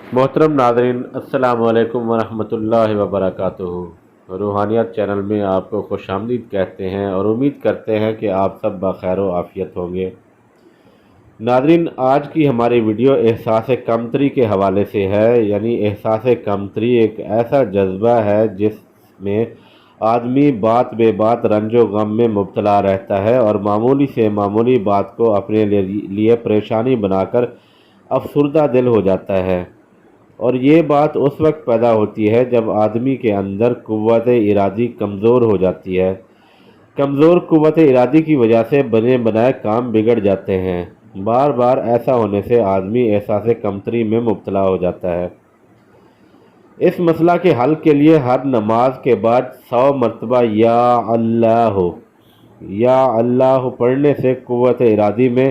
मोहतरम नाज़रीन, अस्सलाम वालेकुम वरहमतुल्लाहि वबरकातुहू। रूहानियत चैनल में आपको खुशामदीद कहते हैं और उम्मीद करते हैं कि आप सब बखैर व आफ़ियत होंगे। नाज़रीन, आज की हमारी वीडियो एहसास कमतरी के हवाले से है। यानी एहसास कमतरी एक ऐसा जज्बा है जिसमें आदमी बात बे बात रंजो गम में मुब्तला रहता है और मामूली से मामूली बात को अपने लिए परेशानी बनाकर अफसुर्दा दिल हो जाता है। और ये बात उस वक्त पैदा होती है जब आदमी के अंदर कुव्वत इरादी कमज़ोर हो जाती है। कमज़ोर कुव्वत इरादी की वजह से बने बनाए काम बिगड़ जाते हैं। बार बार ऐसा होने से आदमी एहसास कमतरी में मुब्तला हो जाता है। इस मसला के हल के लिए हर नमाज के बाद 100 मरतबा या अल्लाह पढ़ने से कुव्वत इरादी में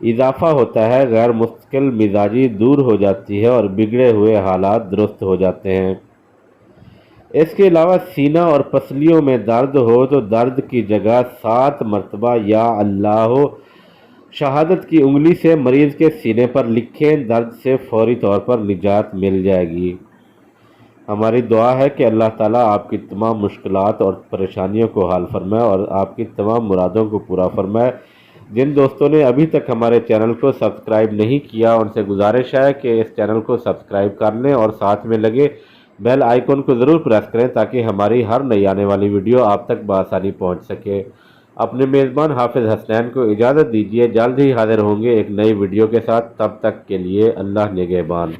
इजाफ़ा होता है, गैर मुस्तकिल मिजाजी दूर हो जाती है और बिगड़े हुए हालात दुरुस्त हो जाते हैं। इसके अलावा सीना और पसलियों में दर्द हो तो दर्द की जगह 7 मरतबा या अल्लाह शहादत की उंगली से मरीज़ के सीने पर लिखें, दर्द से फौरी तौर पर निजात मिल जाएगी। हमारी दुआ है कि अल्लाह ताला आपकी तमाम मुश्किलात और परेशानियों को हल फरमाए और आपकी तमाम मुरादों को पूरा फरमाए। जिन दोस्तों ने अभी तक हमारे चैनल को सब्सक्राइब नहीं किया, उनसे गुजारिश है कि इस चैनल को सब्सक्राइब कर लें और साथ में लगे बेल आइकन को ज़रूर प्रेस करें ताकि हमारी हर नई आने वाली वीडियो आप तक बआसानी पहुंच सके। अपने मेज़बान हाफिज़ हसनैन को इजाज़त दीजिए। जल्द ही हाजिर होंगे एक नई वीडियो के साथ। तब तक के लिए अल्लाह निगहबान।